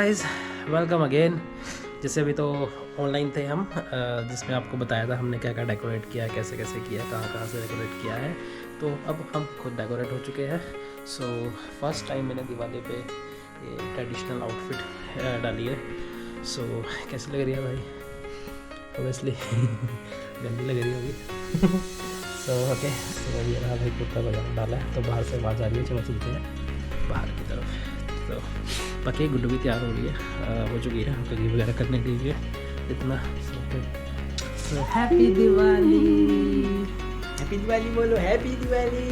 Guys, welcome again. जैसे अभी तो ऑनलाइन थे हम, जिसमें आपको बताया था हमने क्या क्या डेकोरेट किया है, कैसे कैसे किया है, कहाँ से डेकोरेट किया है। तो अब हम खुद डेकोरेट हो चुके हैं। सो फर्स्ट टाइम मैंने दिवाली पे ये ट्रेडिशनल आउटफिट डाली है। सो कैसी लग रही है भाई? ओबियसली गंदी लग रही होगी। सो ओके, तो ये रहा भाई, कुर्ता वगैरह डाला है। तो बाहर से आवाज़ आ रही है, चलो चलते हैं बाहर की तरफ। तो बाकी गुड्डू भी तैयार हो रही है, हो चुकी है करी वगैरह करने के लिए इतना। So happy Diwali, happy Diwali बोलो, हैप्पी दिवाली।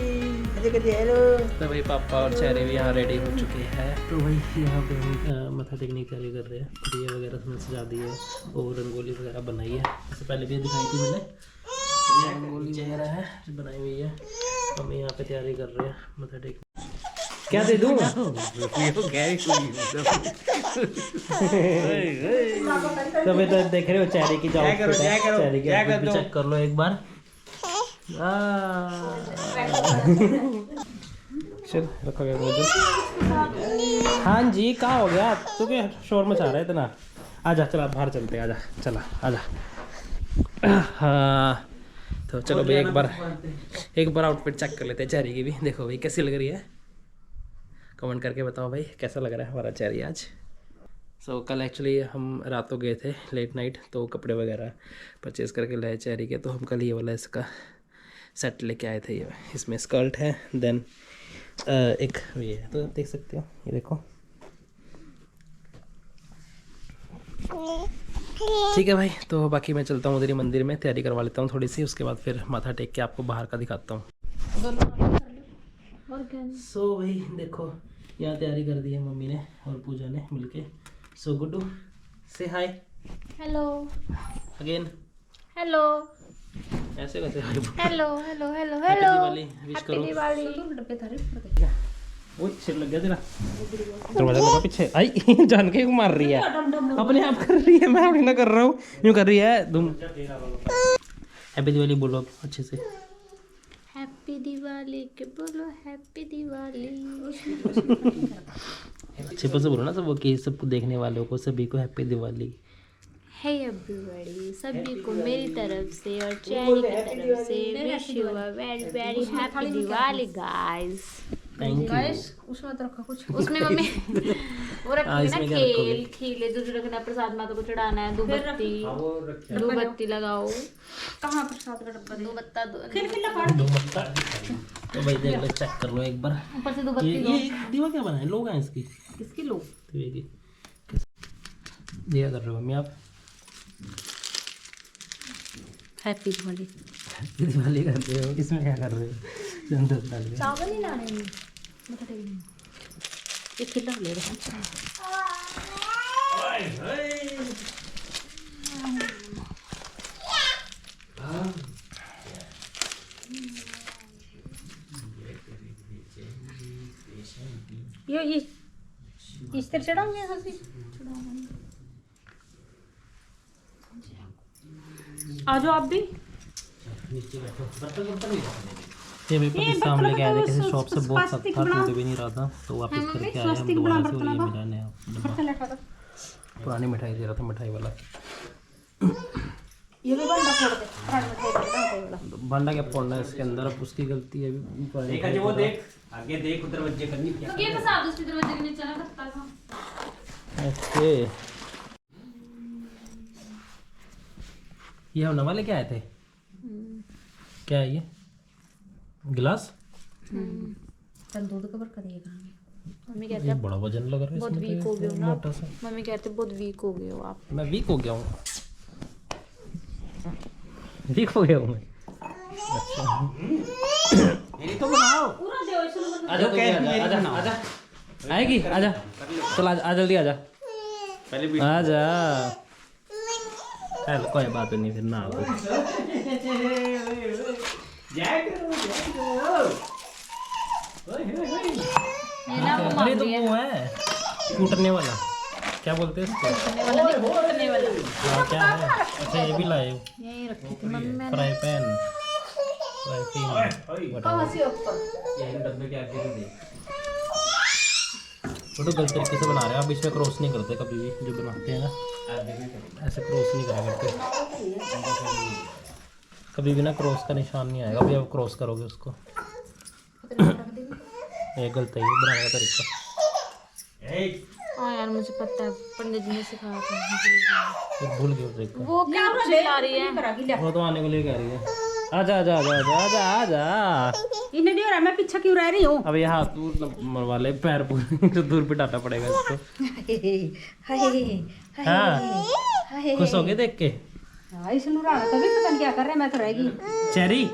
ऐसे करते हेलो। तो भाई पापा और चेहरे भी यहाँ रेडी हो चुके हैं। तो भाई यहाँ पे हम मत्था टेकने की तैयारी कर रहे हैं। दिए वगैरह उसमें सजा दी है और रंगोली वगैरह बनाई है। इससे पहले भी दिखाई थी मैंने, रंगोली वगैरह है जो बनाई हुई है। हम यहाँ पे तैयारी कर रहे हैं मत्था टेकने। क्या दे दूँ? तो मैं तो देख रहे हो चेहरे की जाओ, चेहरे की आउटफिट भी चेक कर लो एक बार। चल रखोगे मुझे। हाँ जी, कहाँ हो गया तू? क्या शोर मचा रहा है इतना? आजा, चला बाहर चलते हैं, आजा चला आजा। हाँ तो चलो भाई, एक बार आउटफिट चेक कर लेते हैं चेहरे की भी। देखो भाई कैसी लग रही है, कमेंट करके बताओ भाई कैसा लग रहा है हमारा चेहरा आज। सो कल एक्चुअली हम रात को गए थे लेट नाइट, तो कपड़े वगैरह परचेज़ करके लाए चेहरे के। तो हम कल ये वाला इसका सेट लेके आए थे। ये इसमें स्कर्ट है, देन एक ये है, तो देख सकते हो, ये देखो। ठीक है भाई, तो बाकी मैं चलता हूँ उधर ही मंदिर में, तैयारी करवा लेता हूँ थोड़ी सी, उसके बाद फिर माथा टेक के आपको बाहर का दिखाता हूँ। सो भाई देखो, यहाँ तैयारी कर दी है मम्मी ने और पूजा ने मिलके। सो गुड्डू से हाय। Hello again. हेलो। ऐसे कैसे hi? Hello hello hello hello. Diwali wish करो। दिवाली। ओए सिर लग गया तेरा, दरवाजा लगा पीछे। आई जान के मार रही है, अपने आप कर रही है, मैं अपने ना कर रहा हूँ, यूँ कर रही है तुम। हैप्पी दिवाली बोलो अच्छे से। हैप्पी दिवाली के बोलो, हैप्पी दिवाली। अच्छे से बोलो ना सब, कि सबको देखने वालों को सभी को हैप्पी दिवाली। हे एवरीबॉडी, सभी को मेरी तरफ से और चैनी की तरफ से wish you a very very happy Diwali guys. Thank you. उसमें तो रखा कुछ, उसमें मम्मी वो रखी ना, खीले जो रखना, प्रसाद माता को चढ़ाना है, दो बत्ती लगाओ। कहाँ प्रसाद का डब्बा? दो बत्ता तो भाई देख लो, चेक कर लो एक बार। ऊपर से दो बत्ती। ये दीवा क्या बना है? लोग हैं इसकी, किसकी लोग? दिया कर रहे हो मम्मी आप? हैप्पी दिवाली। हैप्पी दिवाली कर रहे हो? इसमें क्या कर रहे हो? चंदन डाल के चावल नहीं लाने हैं, ये खिला ले रहे हैं। ये इस तरह चढ़ाऊंगे, हंसी आ जाओ आप भी। ये मेरे पास सामने लेके आए थे किसी शॉप से, बहुत सस्ता था, टूट भी नहीं रहा था, तो वापस करके आए हम दोबारा से। और ये मिला नया डब्बा, पुरानी मिठाई दे रहा था, मिठाई वाला। ये भी बंदा फोड़ दे, बंदा क्या फोड़ना है इसके अंदर? अब उसकी गलती है। देख अजय, वो देख आगे, देख उधर बच्चे करनी क्या। ये तो साथ उसके दरवाजे के नीचे ना रखता था। ओके, ये हम नवा लेके आए थे। क्या है ये? गिलास? चल दूध कवर करिएगा। मम्मी कहते ये हैं बड़ा वजन लग रहा है बहुत इसमें, वीक तो हो गए हो ना। मोटा सा। मम्मी कहते हैं बहुत वीक हो गए हो आप। मैं वीक हो गया हूँ? वीक हो गया हूँ मैं? अच्छा मेरी तो बनाओ। आजा तू भी, आजा आजा आजा, आएगी आजा, चल आ जल्दी आजा, पहले आजा। चल कोई बात नहीं, फिर ना आओ। अरे तो वो है कूटने वाला, क्या बोलते हैं इसको? हाँ क्या है? अच्छा ये भी लाए हो? यही रखी थी mummy. Fry pan, fry pan, डब्बे के आगे दे। वो तो गलत तरीके से बना रहे हैं। अब इसमें क्रॉस नहीं करते कभी भी, जो बनाते हैं ना ऐसे क्रॉस नहीं करा करते कभी भी ना, क्रॉस का निशान नहीं आएगा। अभी आप क्रॉस करोगे उसको, ये गलत है ये बनाने का तरीका। हाँ यार मुझे पता है, पंडित जी ने सिखाया था। फिर भूल गए तरीका। वो क्या चिल्ला रही है? वो तो आने को लिए कह रही है। आजा आजा आजा आजा आजा आजा। इन्हें नहीं हो रहा, मैं पीछे क्यों रह रही हूँ? अब ये हाथ दूर मरवा ले, पैर तो दूर पिटाना पड़ेगा इसको। हाँ खुश हो गए देख के? हाँ इस नूराना तभी पता नहीं क्या कर रहे हैं, मैं तो रहेगी। चेरी,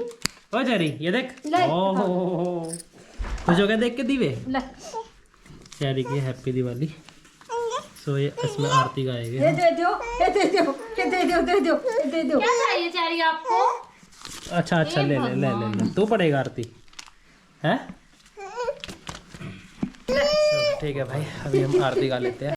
ओ चेरी ये देख। ओहो खुश हो गया देख के दीवे? चेरी की हैप्पी दिवाली। सो ये इसमें आरती गाएंगे। दे दो दे दो दे दो दे दो दे दो। क्या चाहिए चेरी आपको? अच्छा अच्छा ले ले ले ले ले, तू पढ़ेगा आरती है? ठीक है भाई, अभी हम आरती गा लेते हैं।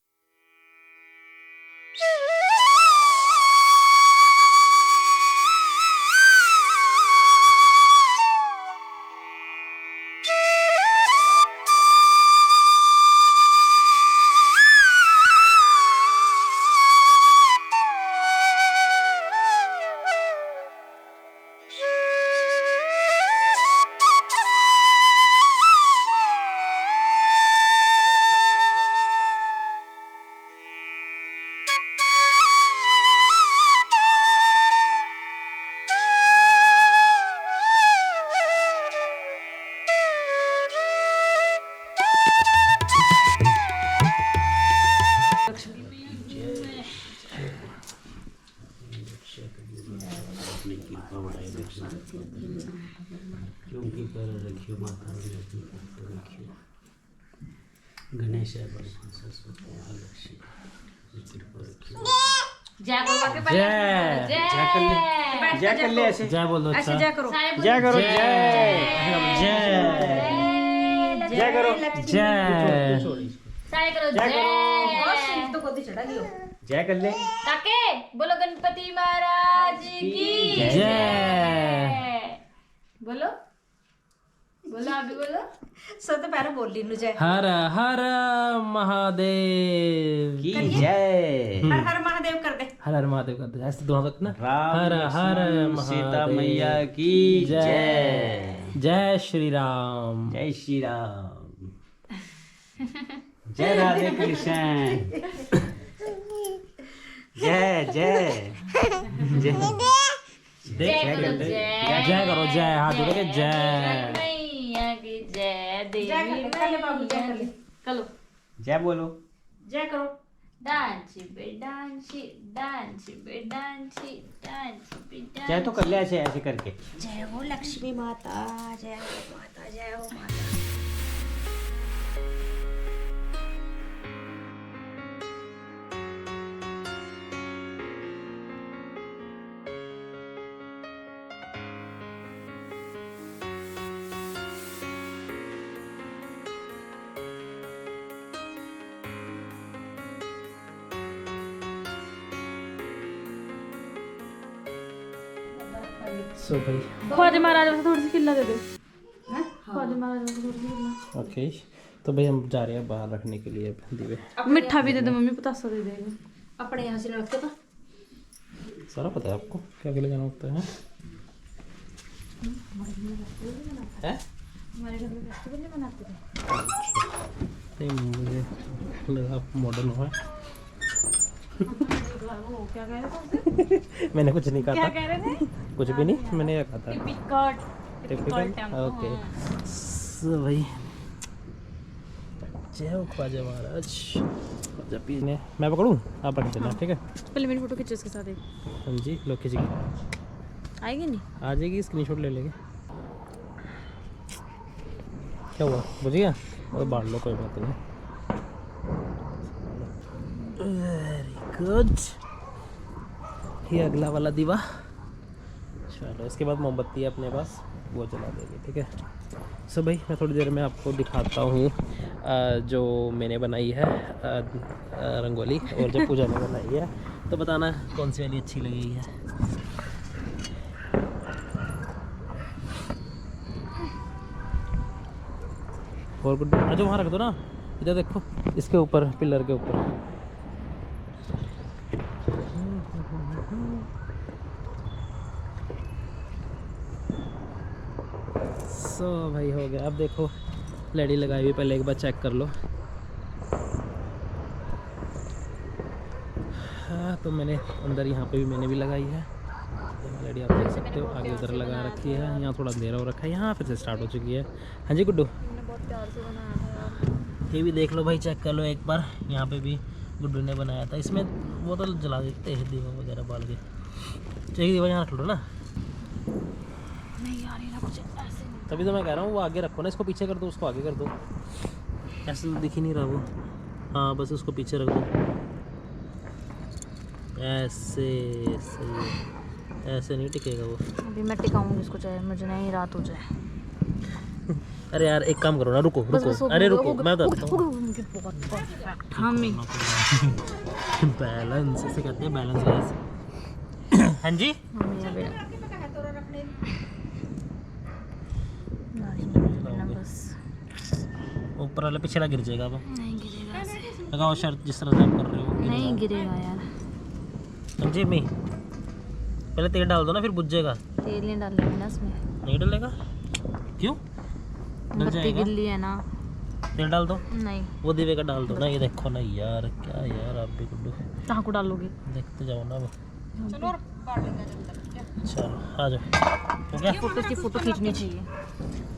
गणेश जय जय कर ले ऐसे, जय बोल दो। अच्छा जय करो जय करो, जय जय करो, जय सारे करो जय। तो गोदी चढ़ा लियो। जय कर ले। काके बोलो गणपति महाराज की जय। बोलो बोलो अभी बोलो। सो तो पहले बोल ली जय। हर हर महादेव की जय। हर हर महादेव कर दे। हर हर महादेव का तो ऐसे दोनों तक ना। राम हर हर लक्ष्मण सीता महादेव मैया की जय। जय श्री राम। जय श्री राम। जय राधे कृष्ण। जय जय जय जय करो, जय हाथ जोड़ के जय। मैया की जय देवी कर ले बाबू, जय कर ले। करो जय बोलो। जय करो। डांसी बे डांसी डांसी बे डांसी डांसी बे जय तो कर ले ऐसे ऐसे करके। जय हो लक्ष्मी माता, जय हो माता, जय हो माता। सो भाई ख्वाजा महाराज को थोड़ी सी खिल्ला दे दो। ख्वाजा महाराज को थोड़ी सी खिल्ला। ओके, तो भाई हम जा रहे हैं बाहर रखने के लिए दीवे। मिठा भी दे दो मम्मी, पतासा दे देगा। अपने यहाँ से रखते तो सारा पता है आपको क्या क्या ले जाना होता है? हमारे घर में फेस्टिवल नहीं मनाते थे। नहीं मुझे लगा आप मॉडर्न हो। क्या कह रहे थे? मैंने कुछ नहीं कहा क्या था, कह रहे थे? कुछ भी नहीं, मैंने ये कहा था। टिपिकल ओके सो भाई जय हो ख्वाजा महाराज। जब पीने मैं पकड़ूँ, आप पकड़ देना ठीक है? पहले मेरी फोटो खींचो इसके साथ एक। हाँ जी लो खींचेगी, आएगी नहीं? आ जाएगी, स्क्रीनशॉट ले लेंगे। क्या हुआ बुझ गया? और बांट लो, कोई बात नहीं। Very good. ये अगला वाला दीवा, चलो इसके बाद मोमबत्ती है अपने पास, वो जला देंगे ठीक है? सो भाई मैं थोड़ी देर में आपको दिखाता हूँ जो मैंने बनाई है रंगोली, और जो पूजा ने बनाई है, तो बताना कौन सी वाली अच्छी लगी है। और गुड, अच्छा वहाँ रख दो ना, इधर देखो, इसके ऊपर, पिलर के ऊपर। सो भाई हो गया। अब देखो लड़ी लगाई हुई, पहले एक बार चेक कर लो। हाँ तो मैंने अंदर यहाँ पे भी मैंने भी लगाई है लड़ी, आप देख सकते हो। आगे उधर लगा रखी है, यहाँ थोड़ा अंधेरा हो रखा है, यहाँ फिर से स्टार्ट हो चुकी है। हाँ जी गुड्डू, बहुत प्यार से बनाया था। ये भी देख लो भाई, चेक कर लो एक बार। यहाँ पे भी गुड्डू ने बनाया था। इसमें वो तो जला देते हैं दीवा वगैरह बाल के। चाहिए दीवा यहाँ रख लो ना। नहीं यार ये ना कुछ ऐसे नहीं। तभी तो मैं कह रहा हूँ वो आगे रखो ना, इसको पीछे कर दो, उसको आगे कर दो। ऐसे तो दिख ही नहीं रहा वो। हाँ बस उसको पीछे रख दो, ऐसे। सही है, ऐसे नहीं टिकेगा वो। अभी मैं टिकाऊंगी इसको, चाहे मुझे नहीं रात हो जाए। अरे यार एक काम करो ना, रुको रुको, अरे रुको मैं बताता हूँ। मुझे बहुत परफेक्ट हमें बैलेंस ऐसे कहते हैं, बैलेंस गाइस। हाँ जी बस ऊपर वाले पीछे ना गिर जाएगा। अब नहीं गिरेगा ऐसे। लगाओ शर्ट जिस तरह से आप कर रहे हो। नहीं गिरेगा यार। हाँ जी मैं पहले तेल डाल दो ना, फिर बुझ जाएगा। तेल नहीं डालेंगे ना इसमें, नहीं डलेगा? क्यों? डल बत्ती जाएगा। गिल्ली है ना। तेल डाल दो, नहीं वो दीवे का डाल दो ना। ये देखो ना यार, क्या यार आप भी गुड्डू, कहाँ को डालोगे? देखते जाओ ना अब। चलो आ जाओ, हो गया? फोटो की फोटो खींचनी चाहिए।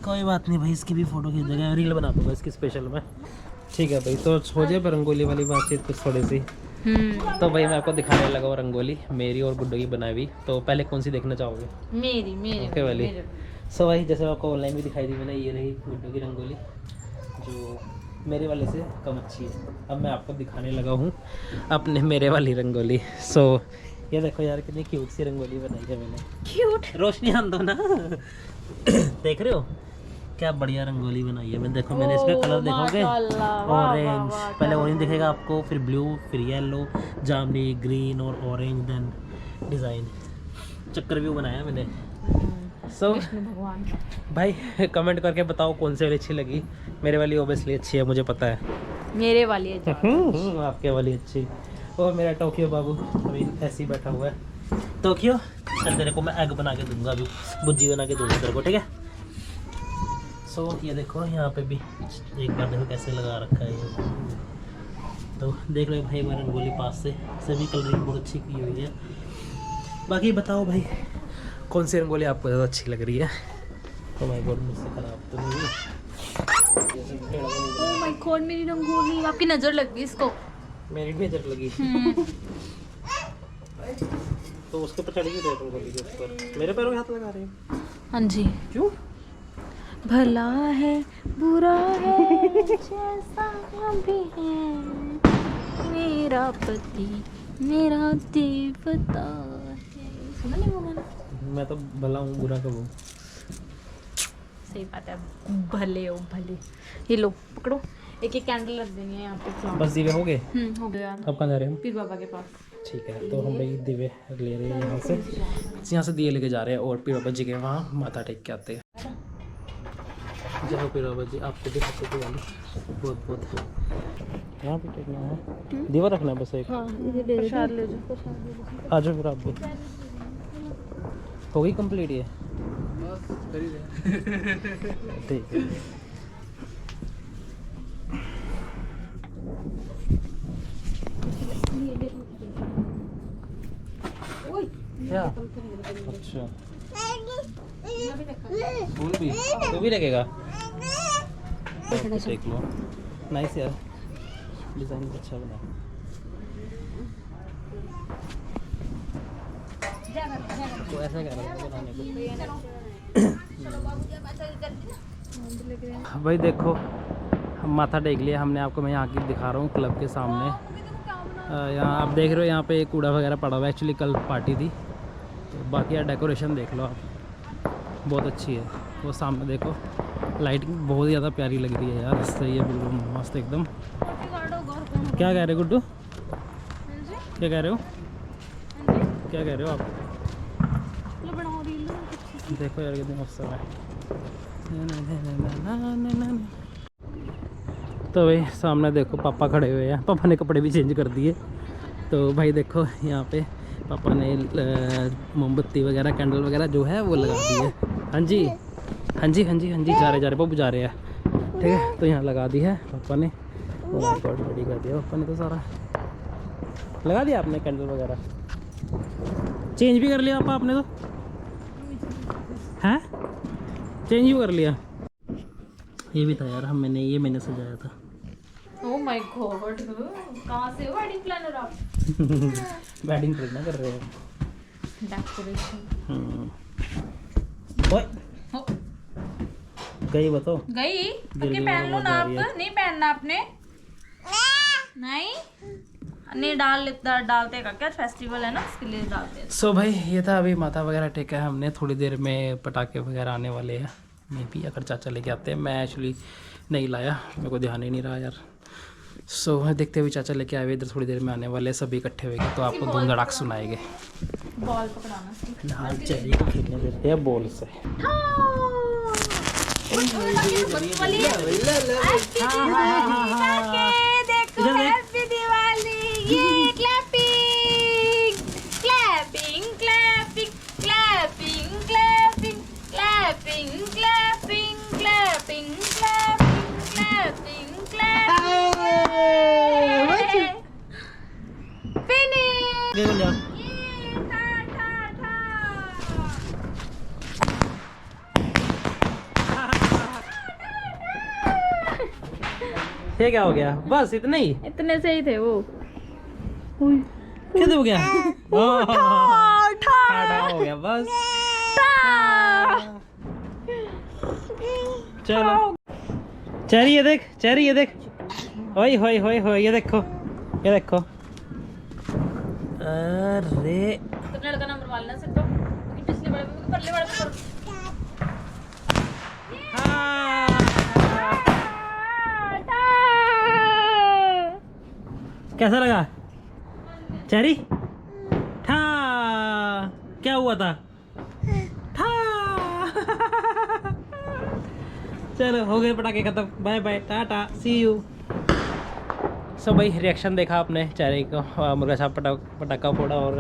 कोई बात नहीं भाई, इसकी भी फोटो खींच देगा, रील बना दूंगा इसकी स्पेशल में। ठीक है भाई, तो हो जाए पर रंगोली वाली बातचीत कुछ थोड़ी सी। तो भाई मैं आपको दिखाने लगा वो रंगोली मेरी और गुड्डू की बनाई हुई। तो पहले कौन सी देखना चाहोगे? मेरी ओके वाली। सो भाई जैसे आपको ऑनलाइन भी दिखाई दी मैंने, ये रही गुड्डू की रंगोली जो मेरे वाले से कम अच्छी है। अब मैं आपको दिखाने लगा हूँ अपने मेरे वाली रंगोली। सो ये देखो यार कितनी क्यूट सी रंगोली बनाई है मैंने। क्यूट। रोशनी आन दो ना। देख रहे हो क्या बढ़िया रंगोली बनाई है मैंने। देखो मैंने इसमें कलर देखोगे, ऑरेंज, पहले ऑरेंज दिखेगा आपको, फिर ब्लू, फिर येलो, जामुनी, ग्रीन और ऑरेंज, देन डिज़ाइन चक्कर भी बनाया मैंने। सो भगवान भाई कमेंट करके बताओ कौन सी वाली अच्छी लगी। मेरे वाली ओबियसली अच्छी है, मुझे पता है। मेरे वाली है आपके वाली अच्छी। और मेरा टोक्यो बाबू अभी ऐसे ही बैठा हुआ है। टोक्यो चल तेरे को मैं एग बना के दूंगा, अभी भुर्जी बना के दूंगा तेरे को, ठीक है? सो ये देखो यहाँ पे भी एक बार देखो कैसे लगा रखा है ये। तो देख लो भाई मैं रंगोली पास से सभी कलरिंग बहुत अच्छी की हुई है। बाकी बताओ भाई कौन सी रंगोली आपको ज़्यादा अच्छी लग रही है? तो माय गॉड मुझसे ख़राब तो नहीं है। ओह माय गॉड मेरी रंगोली, आपकी नजर लग गई इसको। मेरी भी नजर लगी। तो उसके ऊपर चढ़ी क्यों रंगोली के ऊपर? मेरे पैरों में हाथ लगा रहे हो? हाँ जी। क्यों? भला है बुरा है जैसा भी है मेरा पति मेरा देवता है। सुना नहीं वो गाना? मैं तो भला हूँ, बुरा कब हूँ? सही बात है, भले हो भले। ये लो पकड़ो, एक एक कैंडल रख देनी है यहाँ पे। बस दिवे हो गए? हो गया यार। अब कहाँ जा रहे हैं हम? पीर बाबा के पास। ठीक है, तो हम भाई दिवे ले रहे हैं यहाँ से दिए लेके जा रहे हैं और पीर बाबा जी के वहाँ माथा टेक के आते हैं। जय पीर बाबा जी, आपको भी हाथों की वाली बहुत बहुत यहाँ पे टेकना है, दीवा रखना है बस एक। प्रसाद ले जाओ। आ जाओ फिर आप भी। हो गई कंप्लीट ये? ठीक है। क्या? अच्छा फूल भी तो भी लगेगा? देख लो, नाइस यार, डिज़ाइन अच्छा बना। तो ऐसा कह रहा था बनाने को। भाई देखो हम माथा टेक लिया हमने, आपको मैं यहाँ की दिखा रहा हूँ क्लब के सामने। यहाँ आप देख रहे हो यहाँ पे कूड़ा वगैरह पड़ा हुआ है, एक्चुअली कल पार्टी थी। तो बाकी यार डेकोरेशन देख लो आप, बहुत अच्छी है। वो सामने देखो लाइटिंग बहुत ज़्यादा प्यारी लग रही है यार, सही है बिल्कुल मस्त एकदम। क्या कह रहे हो गुड्डू? क्या कह रहे हो? क्या कह रहे हो आप? देखो यार कितनी मस्त है। तो भाई सामने देखो पापा खड़े हुए हैं, पापा ने कपड़े भी चेंज कर दिए। तो भाई देखो यहाँ पे पापा ने मोमबत्ती वगैरह कैंडल वगैरह जो है वो लगा दी है। हाँ जी हाँ जी हाँ जी हाँ जी, जा रहे पप्पू जा रहे हैं, ठीक है। तो यहाँ लगा दी है पापा ने, बहुत रेडी कर दिया पापा ने, तो सारा लगा दिया आपने कैंडल वगैरह, चेंज भी कर लिया पापा आपने, तो हैं चेंज भी कर लिया। ये भी था यार, मैंने सजाया था। ओह माय गॉड, कहाँ से हो वेडिंग प्लानर आप? वेडिंग प्लान ना कर रहे हैं, डेकोरेशन। ओए गई बताओ, गई गिर गई, पहन लो बहुत ना जा आप, रही है। नहीं पहनना आपने, नहीं डालते का क्या, फेस्टिवल है ना इसके लिए डालते हैं। सो भाई ये था, अभी माथा वगैरह टेका है हमने, थोड़ी देर में पटाखे वगैरह आने वाले हैं, मे भी अगर चाचा लेके आते हैं। मैं एक्चुअली नहीं लाया, मेरे को ध्यान ही नहीं रहा यार। सो देखते हुए चाचा लेके आए हुए, इधर थोड़ी देर में आने वाले, सभी इकट्ठे होंगे तो आपको धूम धड़ाक सुनाएंगे। बॉल पकड़ाना। फिलहाल चेरी को खेलने देते हैं बॉल से। देखो हैप्पी दिवाली, ये clapping clapping clapping clapping clapping clapping clapping clapping clapping clapping clapping finish. ये क्या हो गया, बस इतना ही, इतने से ही थे वो। क्या हो गया, ठाडा हो गया बस। चलो चेरी ये देख, चेरी ये देख, ओए होए होए होए, ये देखो ये देखो। अरे तो लड़का नंबर वाला से तो पिछले बड़े परले बड़े कैसा लगा चेरी? ठा क्या हुआ था? ठा चलो हो गए पटाखे खत्म, bye bye tata see you. So भाई रिएक्शन देखा आपने चेरी को, मुर्गा छाप पटाखा फोड़ा और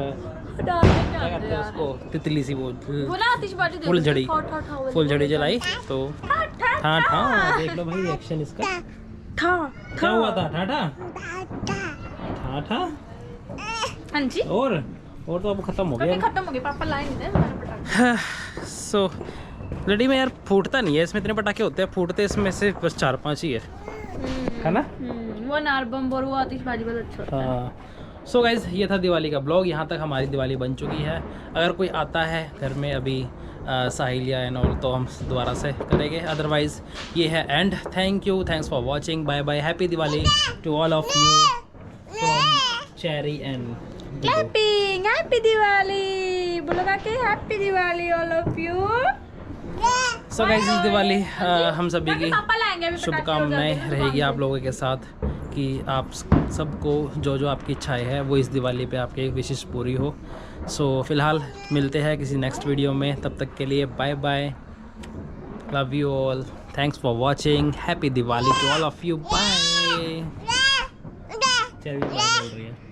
क्या कहते हैं उसको, तितली सी वो ना आतिशबाजी देखो, फुलझड़ी, फुलझड़ी जलाई तो ठा ठा। देख लो भाई रिएक्शन इसका, ठा क्या हुआ था? ठा ठा। हाँ जी, और तो अब खत्म हो गया। खत्म हो गया, पापा लाए नहीं थे हमारे पटाखे। सो लड़ी में यार फूटता नहीं है, इसमें इतने पटाखे होते हैं, फूटते इसमें से बस 4-5 ही है ना? वो अनार बम और वो आतिशबाजी बहुत अच्छा होता है। हाँ। सो गाइज ये था दिवाली का ब्लॉग, यहाँ तक हमारी दिवाली बन चुकी है। अगर कोई आता है घर में अभी साहिल या एंड ऑल, तो हम दोबारा से करेंगे, अदरवाइज ये है end. Thank you, thanks for watching, bye bye, happy Diwali to all of you from Cherry and clapping, happy Diwali बोलो काके, happy Diwali all of you. So guys इस दिवाली हम सभी की पापा लाएंगे अभी, शुभकामनाएं रहेगी आप लोगों के साथ कि आप सबको जो जो आपकी इच्छाएं है वो इस दिवाली पे आपके विशेष पूरी हो। सो फिलहाल मिलते हैं किसी नेक्स्ट वीडियो में, तब तक के लिए bye bye, love you all, thanks for watching, happy Diwali to all of you, bye. चल बोल रही है।